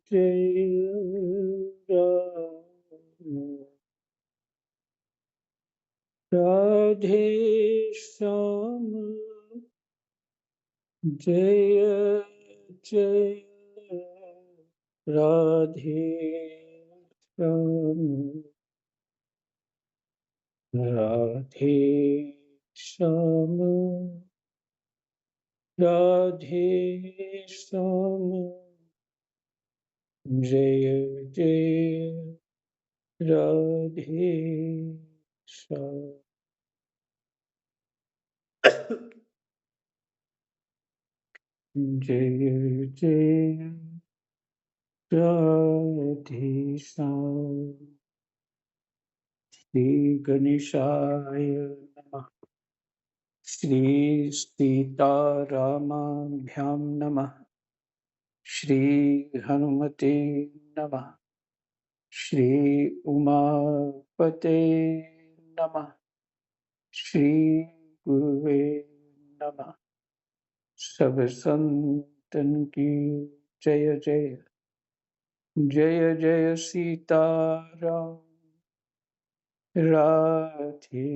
जय राम राधे श्याम जय जय राधे श्याम राधे श्याम राधे श्याम जय जय राधे श्याम जय जय राधे श्याम श्री गणेशाय नमः। श्री सीतारामाभ्यां नमः। श्री हनुमते नमः। श्री उमापते नमः। श्री गुरुवे नमः। सब संतन की जय जय जय जय सीताराम राधे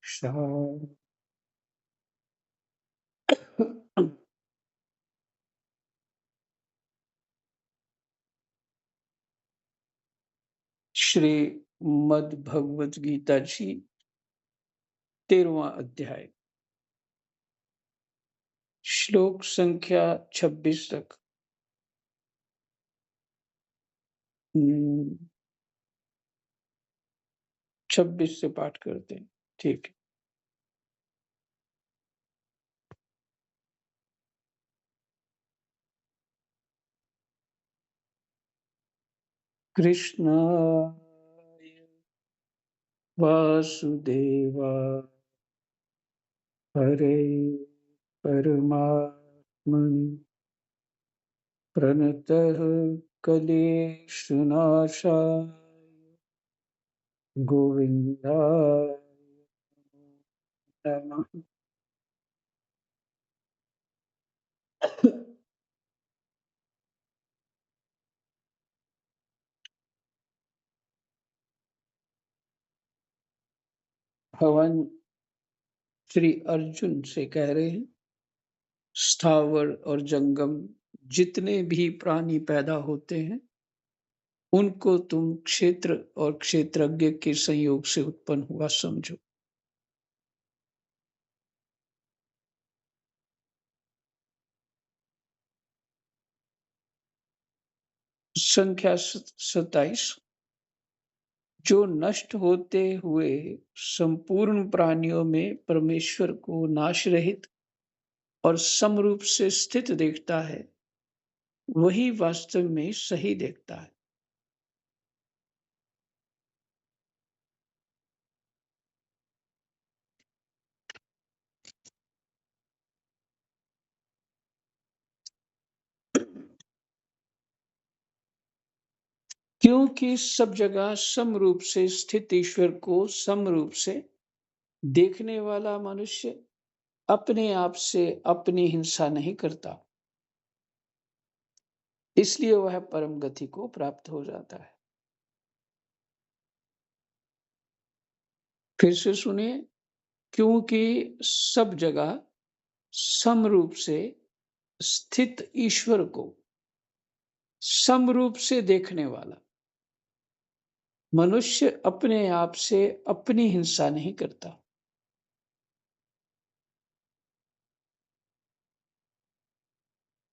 श्याम। श्री मद् भगवत गीता जी 13वां अध्याय श्लोक संख्या 26 तक 26 से पाठ करते हैं। ठीक है। कृष्णाय वासुदेवाय हरे परमात्मने प्रणतः क्लेशनाशाय गोविन्दाय नमः। भगवान श्री अर्जुन से कह रहे हैं, स्थावर और जंगम जितने भी प्राणी पैदा होते हैं उनको तुम क्षेत्र और क्षेत्रज्ञ के संयोग से उत्पन्न हुआ समझो। संख्या 27 जो नष्ट होते हुए संपूर्ण प्राणियों में परमेश्वर को नाश रहित और समरूप से स्थित देखता है वही वास्तव में सही देखता है। क्योंकि सब जगह समरूप से स्थित ईश्वर को समरूप से देखने वाला मनुष्य अपने आप से अपनी हिंसा नहीं करता, इसलिए वह परम गति को प्राप्त हो जाता है। फिर से सुनिए, क्योंकि सब जगह समरूप से स्थित ईश्वर को समरूप से देखने वाला मनुष्य अपने आप से अपनी हिंसा नहीं करता,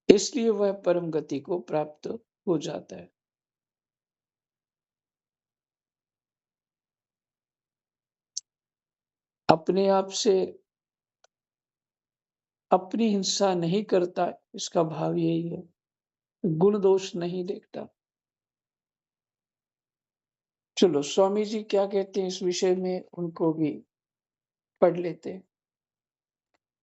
इसलिए वह परम गति को प्राप्त हो जाता है। अपने आप से अपनी हिंसा नहीं करता, इसका भाव यही है, गुण दोष नहीं देखता। चलो स्वामी जी क्या कहते हैं इस विषय में, उनको भी पढ़ लेते हैं।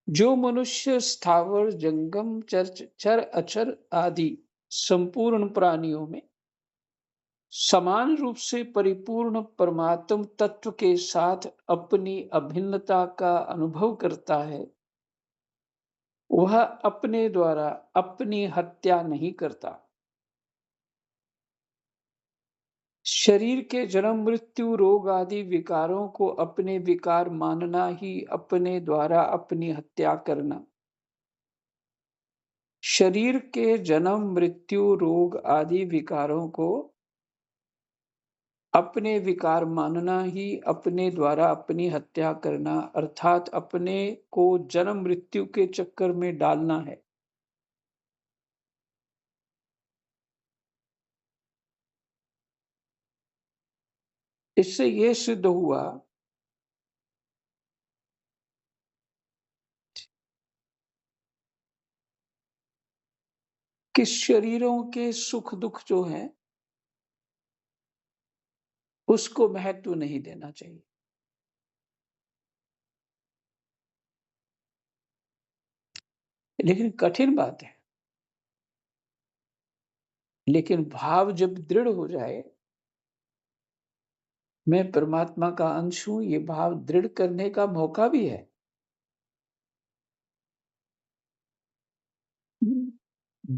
जो मनुष्य स्थावर जंगम चर अचर आदि संपूर्ण प्राणियों में समान रूप से परिपूर्ण परमात्म तत्व के साथ अपनी अभिन्नता का अनुभव करता है, वह अपने द्वारा अपनी हत्या नहीं करता। शरीर के जन्म मृत्यु रोग आदि विकारों को अपने विकार मानना ही अपने द्वारा अपनी हत्या करना। शरीर के जन्म मृत्यु रोग आदि विकारों को अपने विकार मानना ही अपने द्वारा अपनी हत्या करना, अर्थात अपने को जन्म मृत्यु के चक्कर में डालना है। इससे ये सिद्ध हुआ कि शरीरों के सुख दुख जो हैं, उसको महत्व नहीं देना चाहिए। लेकिन कठिन बात है। लेकिन भाव जब दृढ़ हो जाए, मैं परमात्मा का अंश हूं, ये भाव दृढ़ करने का मौका भी है।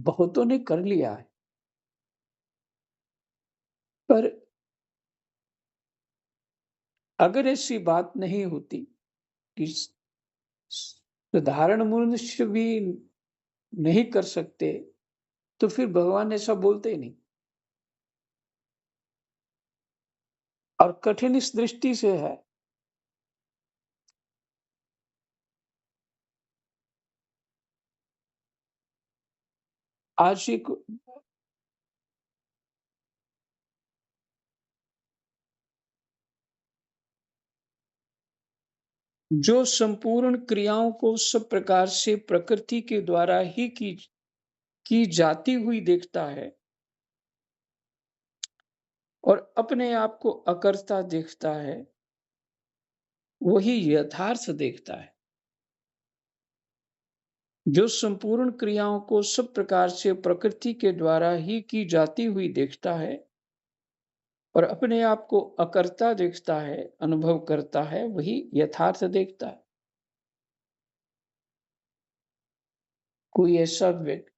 बहुतों ने कर लिया है, पर अगर ऐसी बात नहीं होती कि साधारण मनुष्य भी नहीं कर सकते, तो फिर भगवान ऐसा बोलते ही नहीं। और कठिन इस दृष्टि से है, आज एक जो संपूर्ण क्रियाओं को सब प्रकार से प्रकृति के द्वारा ही की जाती हुई देखता है और अपने आप को अकर्ता देखता है, वही यथार्थ देखता है। जो संपूर्ण क्रियाओं को सब प्रकार से प्रकृति के द्वारा ही की जाती हुई देखता है और अपने आप को अकर्ता देखता है, अनुभव करता है, वही यथार्थ देखता है। कोई ऐसा व्यक्ति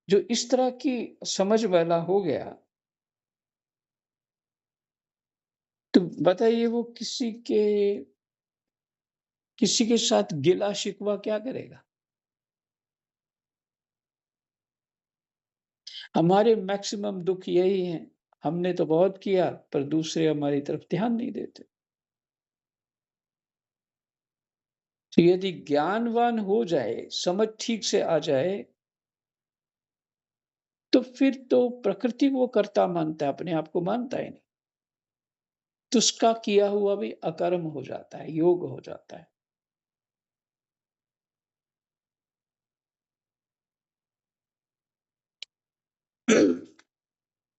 जो इस तरह की समझ वाला हो गया, तो बताइए वो किसी के साथ गिला शिकवा क्या करेगा? हमारे मैक्सिमम दुख यही हैं, हमने तो बहुत किया पर दूसरे हमारी तरफ ध्यान नहीं देते। तो यदि ज्ञानवान हो जाए, समझ ठीक से आ जाए, तो फिर तो प्रकृति को कर्ता मानता है, अपने आप को मानता ही नहीं। तो उसका किया हुआ भी अकर्म हो जाता है, योग हो जाता है।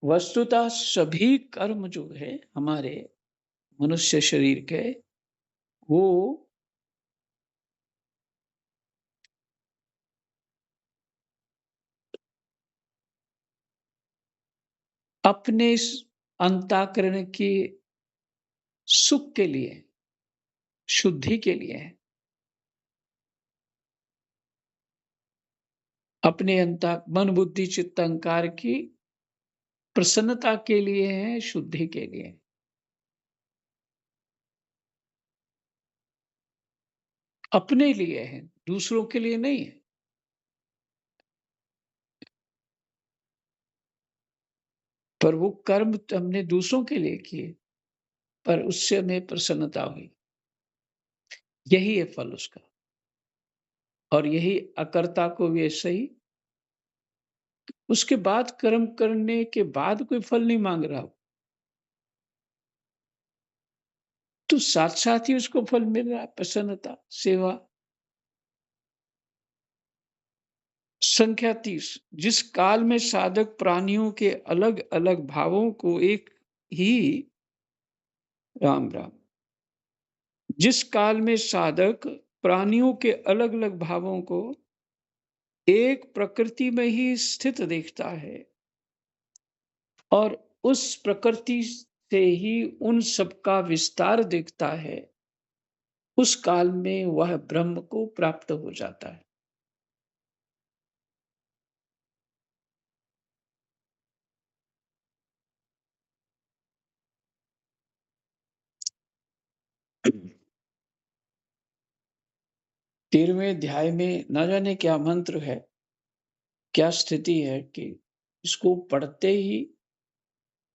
वस्तुतः सभी कर्म जो है हमारे मनुष्य शरीर के, वो अपने अंतःकरण के सुख के लिए, शुद्धि के लिए है। अपने अंत मन बुद्धि चित्त अहंकार की प्रसन्नता के लिए है, शुद्धि के लिए। अपने लिए है, दूसरों के लिए नहीं है। पर वो कर्म तो हमने दूसरों के लिए किए, पर उससे हमें प्रसन्नता हुई। यही है फल उसका। और यही अकर्ता को भी ऐसे ही, उसके बाद कर्म करने के बाद कोई फल नहीं मांग रहा हो, तो साथ साथ ही उसको फल मिल रहा है, प्रसन्नता, सेवा। संख्या 30। जिस काल में साधक प्राणियों के अलग अलग भावों को एक ही राम राम जिस काल में साधक प्राणियों के अलग अलग भावों को एक प्रकृति में ही स्थित देखता है और उस प्रकृति से ही उन सबका विस्तार देखता है, उस काल में वह ब्रह्म को प्राप्त हो जाता है। 13वें अध्याय में न जाने क्या मंत्र है, क्या स्थिति है कि इसको पढ़ते ही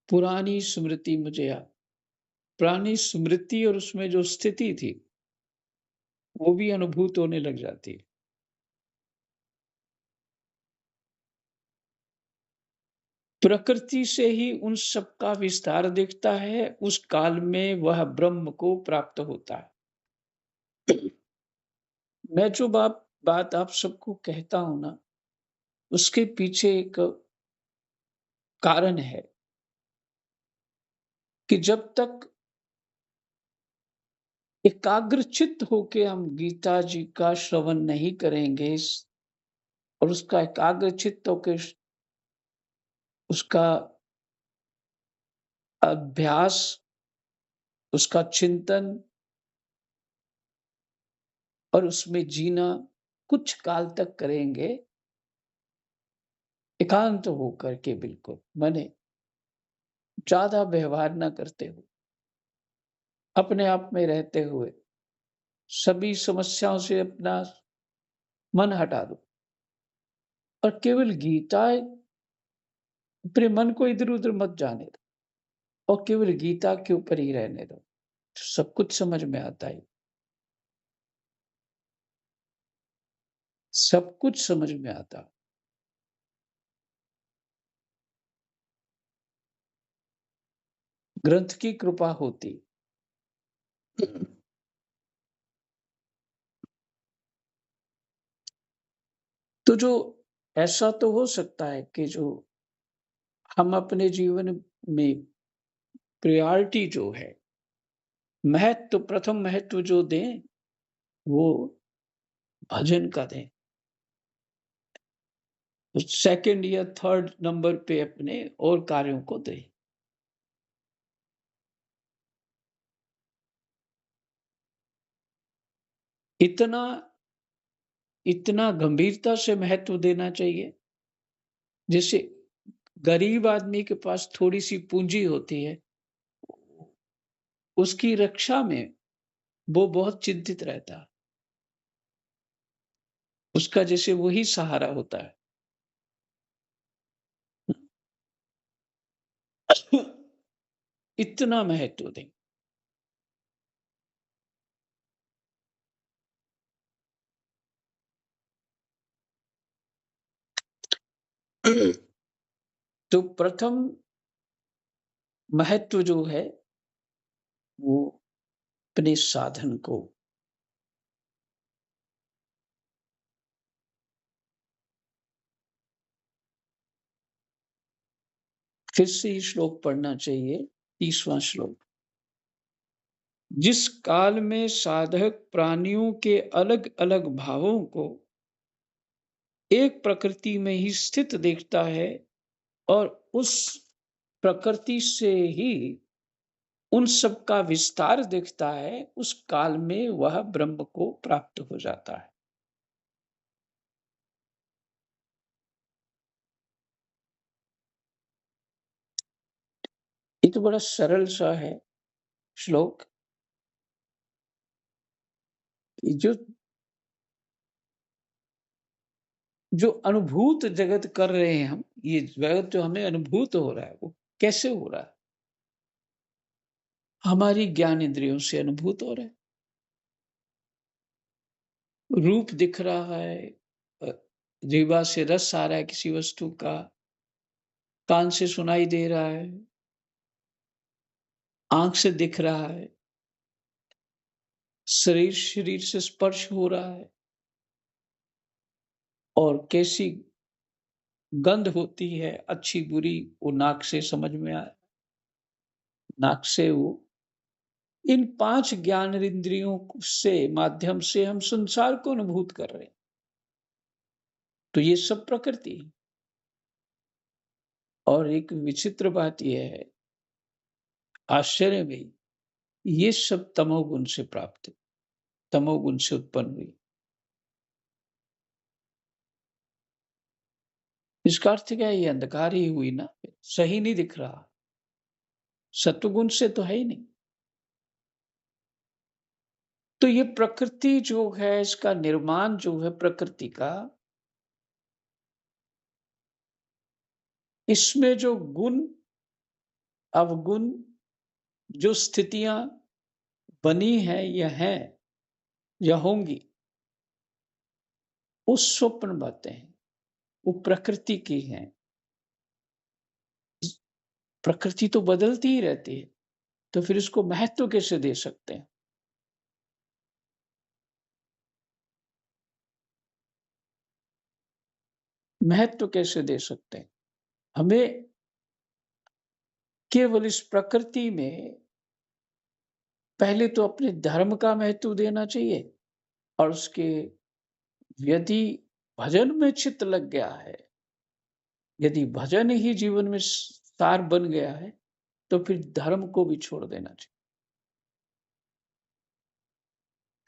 पुरानी स्मृति मुझे पुरानी स्मृति और उसमें जो स्थिति थी, वो भी अनुभूत होने लग जाती है। प्रकृति से ही उन सब का विस्तार दिखता है, उस काल में वह ब्रह्म को प्राप्त होता है। मैं जो बात आप सबको कहता हूं ना, उसके पीछे एक कारण है कि जब तक एकाग्रचित्त होके हम गीता जी का श्रवण नहीं करेंगे और उसका एकाग्रचित्त होके उसका अभ्यास, उसका चिंतन और उसमें जीना कुछ काल तक करेंगे, एकांत होकर के बिल्कुल माने ज्यादा व्यवहार न करते हुए, अपने आप में रहते हुए, सभी समस्याओं से अपना मन हटा दो और केवल गीता, अपने मन को इधर उधर मत जाने दो और केवल गीता के ऊपर ही रहने दो, सब कुछ समझ में आता है। सब कुछ समझ में आता। ग्रंथ की कृपा होती। तो जो ऐसा तो हो सकता है कि जो हम अपने जीवन में प्रायोरिटी जो है, महत्व, प्रथम महत्व जो दें, वो भजन का दें। सेकंड या थर्ड नंबर पे अपने और कार्यों को दें। इतना इतना गंभीरता से महत्व देना चाहिए, जैसे गरीब आदमी के पास थोड़ी-सी पूँजी होती है, उसकी रक्षा में वो बहुत चिंतित रहता है। उसका जैसे वही सहारा होता है। इतना महत्व दें। तो प्रथम महत्व जो है, वो अपने साधन को फिर से ही श्लोक पढ़ना चाहिए, 30वां श्लोक। जिस काल में साधक प्राणियों के अलग-अलग भावों को एक प्रकृति में ही स्थित देखता है और उस प्रकृति से ही उन सब का विस्तार देखता है, उस काल में वह ब्रह्म को प्राप्त हो जाता है। ये तो बड़ा सरल सा है श्लोक। जो जो अनुभूत जगत कर रहे हैं हम, ये जगत जो हमें अनुभूत हो रहा है, वो कैसे हो रहा है? हमारी ज्ञान इंद्रियों से अनुभूत हो रहा है। रूप दिख रहा है, अ, जीवा से रस आ रहा है किसी वस्तु का, कान से सुनाई दे रहा है, आँख से दिख रहा है, शरीर शरीर से स्पर्श हो रहा है और कैसी गंध होती है, अच्छी-बुरी, वो नाक से समझ में नाक से वो इन 5 ज्ञान इंद्रियों से माध्यम से हम संसार को अनुभूत कर रहे हैं। तो ये सब प्रकृति है। और एक विचित्र बात ये है, आश्चर्य भी, ये सब तमोगुण से प्राप्त है, तमोगुण से उत्पन्न हुई। इसका अर्थ क्या है? ये अंधकार ही हुई ना, सही नहीं दिख रहा। सत्वगुण से तो है ही नहीं। तो ये प्रकृति जो है, इसका निर्माण जो है प्रकृति का, इसमें जो गुण, अवगुण, जो स्थितियाँ बनी हैं या हैं या होंगी, वो स्वप्न बातें हैं, वो प्रकृति की हैं। प्रकृति तो बदलती ही रहती है, तो फिर इसको महत्व कैसे दे सकते हैं? महत्व कैसे दे सकते हैं? हमें केवल इस प्रकृति में पहले तो अपने धर्म का महत्व देना चाहिए, और उसके यदि भजन में चित्त लग गया है, यदि भजन ही जीवन में सार बन गया है, तो फिर धर्म को भी छोड़ देना चाहिए।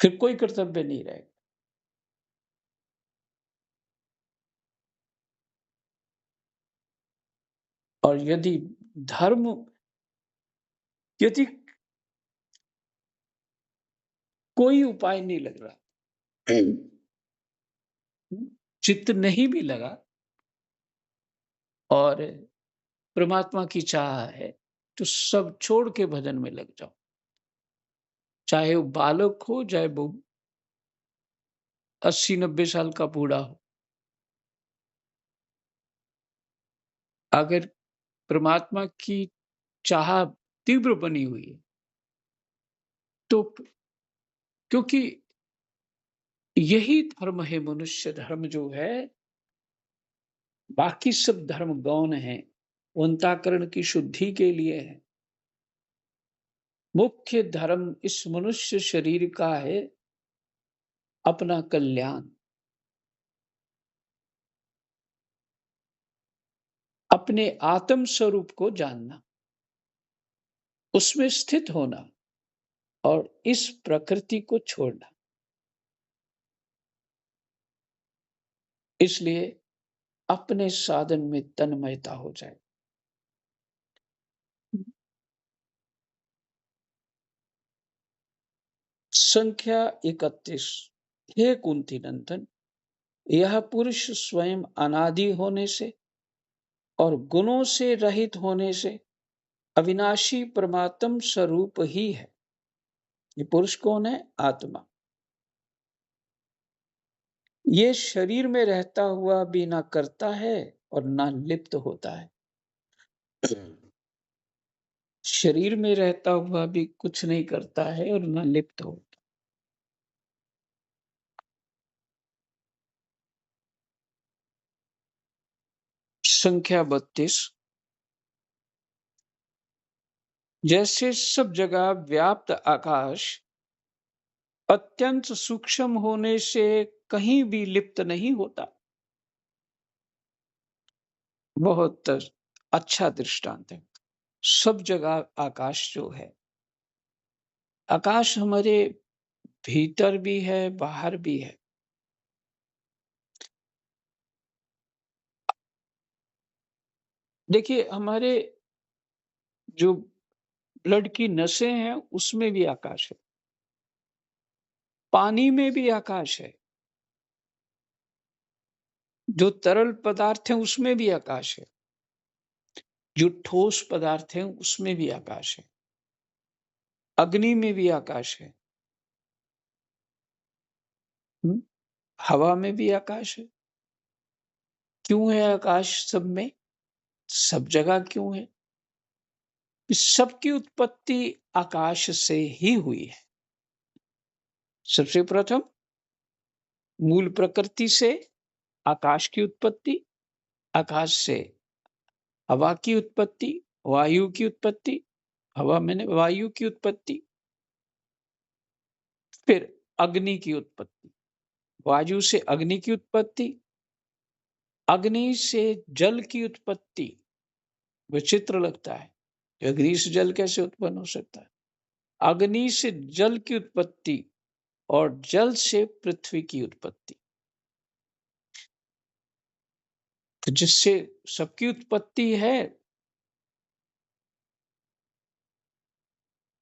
फिर कोई कर्तव्य नहीं रहेगा। और धर्म यदि कोई उपाय नहीं लग रहा, चित्त नहीं भी लगा और परमात्मा की चाह है, तो सब छोड़ के भजन में लग जाओ। चाहे वो बालक हो, चाहे वो 80-90 साल का बूढ़ा हो। अगर परमात्मा की चाह तीव्र बनी हुई है, तो क्योंकि यही धर्म है, मनुष्य धर्म जो है, बाकी सब धर्म गौण हैं, वो अंतःकरण की शुद्धि के लिए है। मुख्य धर्म इस मनुष्य शरीर का है अपना कल्याण, अपने आत्म स्वरूप को जानना, उसमें स्थित होना और इस प्रकृति को छोड़ना। इसलिए अपने साधन में तन्मयता हो जाए। संख्या 31। हे कुंती नंदन, यह पुरुष स्वयं अनादि होने से और गुणों से रहित होने से अविनाशी परमात्म स्वरूप ही है। ये पुरुष कौन है? आत्मा। ये शरीर में रहता हुआ भी ना करता है और ना लिप्त होता है। शरीर में रहता हुआ भी कुछ नहीं करता है और ना लिप्त होता। संख्या 32। जैसे सब जगह व्याप्त आकाश अत्यंत सूक्ष्म होने से कहीं भी लिप्त नहीं होता। बहुत अच्छा दृष्टांत है। सब जगह आकाश जो है, आकाश हमारे भीतर भी है, बाहर भी है। देखिए, हमारे जो ब्लड की नसें हैं, उसमें भी आकाश है। पानी में भी आकाश है। जो तरल पदार्थ हैं, उसमें भी आकाश है। जो ठोस पदार्थ हैं, उसमें भी आकाश है। अग्नि में भी आकाश है। हुँ? हवा में भी आकाश है। क्यों है आकाश सब में? सब जगह क्यों है? इस सब की उत्पत्ति आकाश से ही हुई है। सबसे प्रथम मूल प्रकृति से आकाश की उत्पत्ति, आकाश से हवा की उत्पत्ति, वायु की उत्पत्ति, हवा में वायु की उत्पत्ति, फिर अग्नि की उत्पत्ति, वायु से अग्नि की उत्पत्ति, अग्नि से जल की उत्पत्ति। विचित्र लगता है, अग्नि से जल कैसे उत्पन्न हो सकता है? अग्नि से जल की उत्पत्ति और जल से पृथ्वी की उत्पत्ति। तो जिससे सबकी उत्पत्ति है,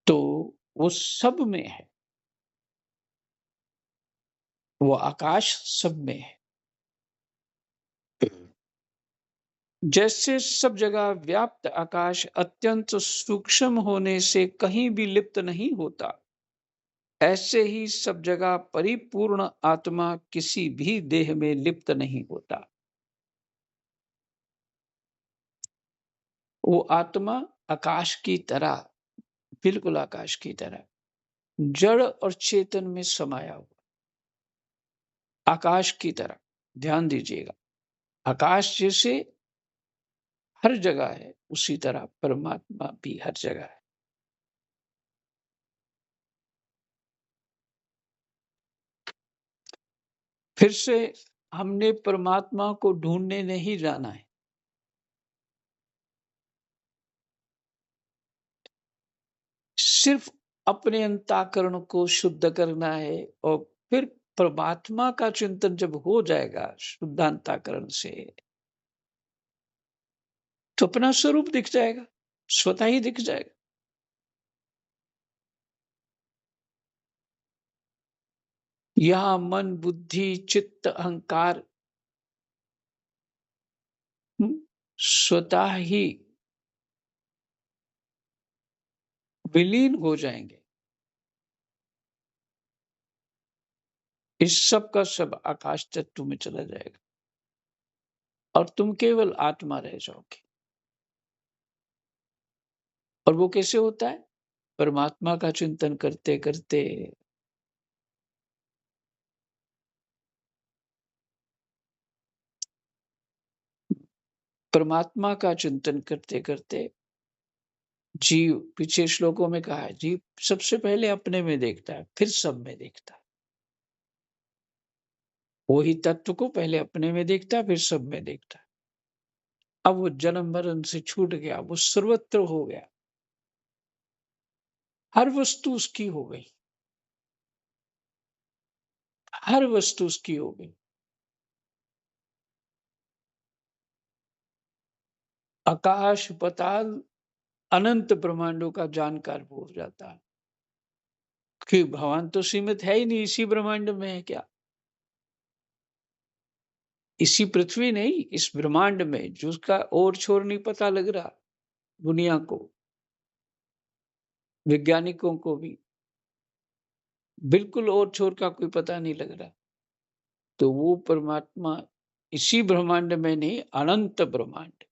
तो वो सब में है। वो आकाश सब में है। जैसे सब जगह व्याप्त आकाश अत्यंत सूक्ष्म होने से कहीं भी लिप्त नहीं होता, ऐसे ही सब जगह परिपूर्ण आत्मा किसी भी देह में लिप्त नहीं होता। वो आत्मा आकाश की तरह, बिल्कुल आकाश की तरह, जड़ और चेतन में समाया हुआ, आकाश की तरह। ध्यान दीजिएगा, आकाश जैसे हर जगह है, उसी तरह परमात्मा भी हर जगह है। फिर से हमने परमात्मा को ढूंढने नहीं जाना है, सिर्फ अपने अंतःकरण को शुद्ध करना है। और फिर परमात्मा का चिंतन जब हो जाएगा शुद्ध अंतःकरण से, तो अपना स्वरूप दिख जाएगा, स्वतः ही दिख जाएगा। यहाँ मन, बुद्धि, चित्त, अहंकार स्वतः ही विलीन हो जाएंगे। इस सब का सब आकाश तत्व में चला जाएगा और तुम केवल आत्मा रह जाओगे। और वो कैसे होता है? परमात्मा का चिंतन करते करते, परमात्मा का चिंतन करते करते जीव, पीछे श्लोकों में कहा है, जीव सबसे पहले अपने में देखता है, फिर सब में देखता है। वही तत्व को पहले अपने में देखता है, फिर सब में देखता है। अब वो जन्म मरण से छूट गया, वो सर्वत्र हो गया, हर वस्तु उसकी हो गई, हर वस्तु उसकी हो गई। आकाश पताल अनंत ब्रह्मांडों का जानकार हो जाता है कि भगवान तो सीमित है ही नहीं, इसी ब्रह्मांड में है क्या? इसी पृथ्वी नहीं, इस ब्रह्मांड में, जिसका और छोर नहीं पता लग रहा दुनिया को, वैज्ञानिकों को भी बिल्कुल और छोर का कोई पता नहीं लग रहा। तो वो परमात्मा इसी ब्रह्मांड में नहीं, अनंत ब्रह्मांड,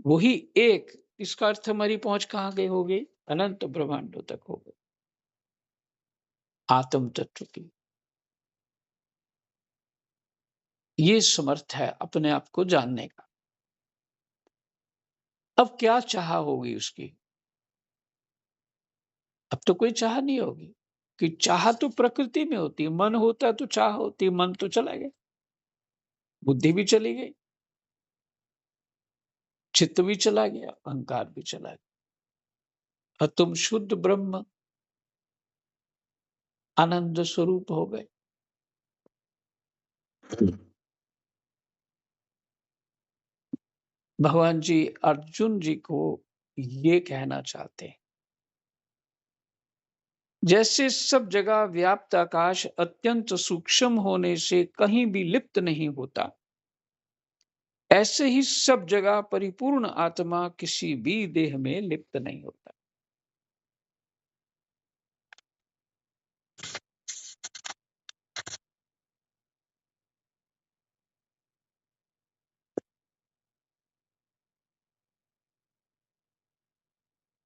वही एक। इसका अर्थ हमारी पहुंच कहाँ गई हो गई? अनंत ब्रह्मांडों तक हो गई, आत्म तत्व की। ये समर्थ है अपने आप को जानने का। अब क्या चाह होगी उसकी? अब तो कोई चाह नहीं होगी, कि चाह तो प्रकृति में होती है, मन होता तो चाह होती, मन तो चला गया, बुद्धि भी चली गई, चित्त भी चला गया, अहंकार भी चला गया, और तुम शुद्ध ब्रह्म आनंद स्वरूप हो गए। भगवान जी अर्जुन जी को ये कहना चाहते हैं, जैसे सब जगह व्याप्त आकाश अत्यंत सूक्ष्म होने से कहीं भी लिप्त नहीं होता, ऐसे ही सब जगह परिपूर्ण आत्मा किसी भी देह में लिप्त नहीं होता।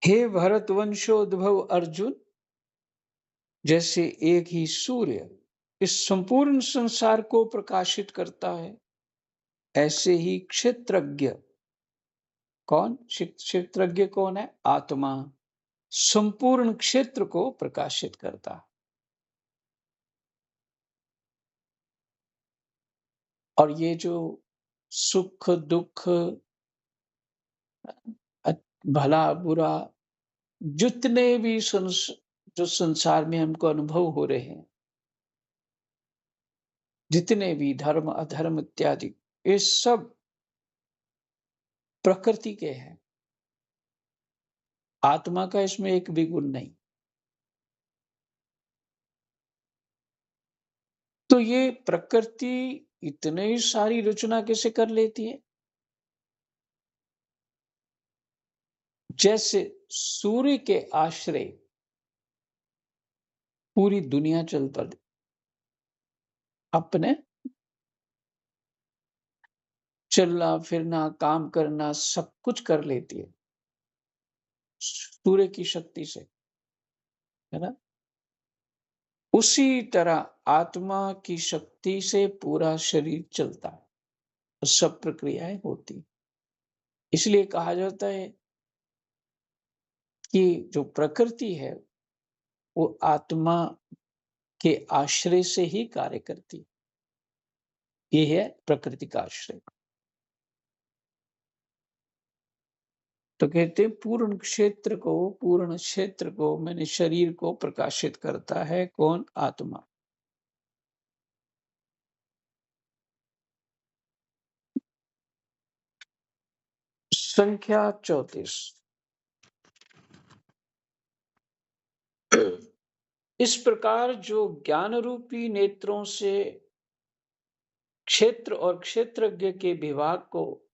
हे भरतवंशोद्भव अर्जुन, जैसे एक ही सूर्य इस संपूर्ण संसार को प्रकाशित करता है, ऐसे ही क्षेत्रज्ञ, कौन क्षेत्रज्ञ कौन है? आत्मा संपूर्ण क्षेत्र को प्रकाशित करता है। और ये जो सुख दुख, भला बुरा, जितने भी जो संसार में हमको अनुभव हो रहे हैं, जितने भी धर्म अधर्म इत्यादि, ये सब प्रकृति के हैं, आत्मा का इसमें एक भी गुण नहीं। तो ये प्रकृति इतनी सारी रचना कैसे कर लेती है? जैसे सूर्य के आश्रय पूरी दुनिया चल पड़े, अपने चलना फिरना काम करना सब कुछ कर लेती है सूर्य की शक्ति से, है ना? उसी तरह आत्मा की शक्ति से पूरा शरीर चलता है और सब प्रक्रियाएं होती। इसलिए कहा जाता है कि जो प्रकृति है वो आत्मा के आश्रय से ही कार्य करती। ये है प्रकृति का आश्रय। तो कहते हैं पूर्ण क्षेत्र को मैंने शरीर को प्रकाशित करता है कौन? आत्मा। संख्या 34। इस प्रकार जो ज्ञान रूपी नेत्रों से क्षेत्र और क्षेत्रज्ञ के विभाग को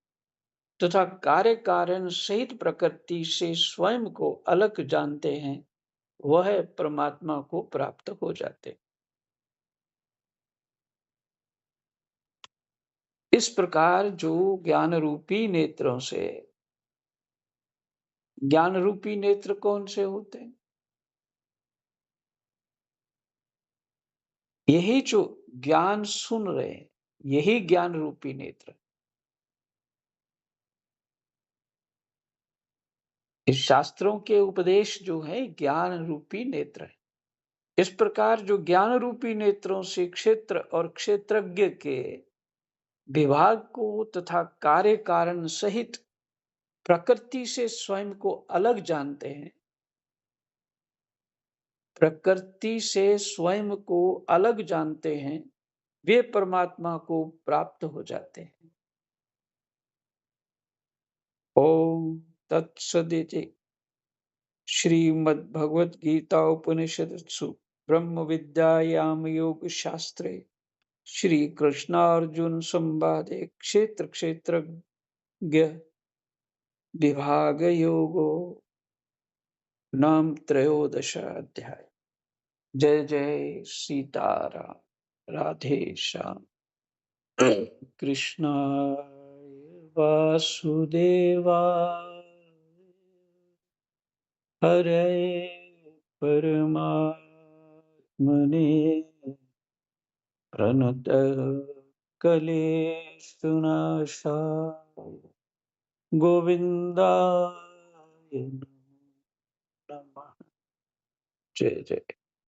तथा कार्य कारण सहित प्रकृति से स्वयं को अलग जानते हैं, वह परमात्मा को प्राप्त हो जाते। इस प्रकार जो ज्ञान रूपी नेत्रों से, ज्ञान रूपी नेत्र कौन से होते हैं? यही जो ज्ञान सुन रहे हैं, यही ज्ञान रूपी नेत्र। इस शास्त्रों के उपदेश जो है ज्ञान रूपी नेत्र है। इस प्रकार जो ज्ञान रूपी नेत्रों से क्षेत्र और क्षेत्रज्ञ के विभाग को तथा कार्य कारण सहित प्रकृति से स्वयं को अलग जानते हैं, प्रकृति से स्वयं को अलग जानते हैं, वे परमात्मा को प्राप्त हो जाते हैं। ओम तत्सदिति। श्रीमद्भगवद गीता उपनिषदसु ब्रह्म विद्यायाम योग शास्त्रे श्री कृष्णार्जुन संवादे क्षेत्र क्षेत्रज्ञ विभाग योगो नाम त्रयोदश अध्याय। जय जय सीताराम। राधे श्याम। कृष्णाय वासुदेवाय हरे परमात्मने प्रणत कलेशनाशाय गोविंदाय नमः। जय जय।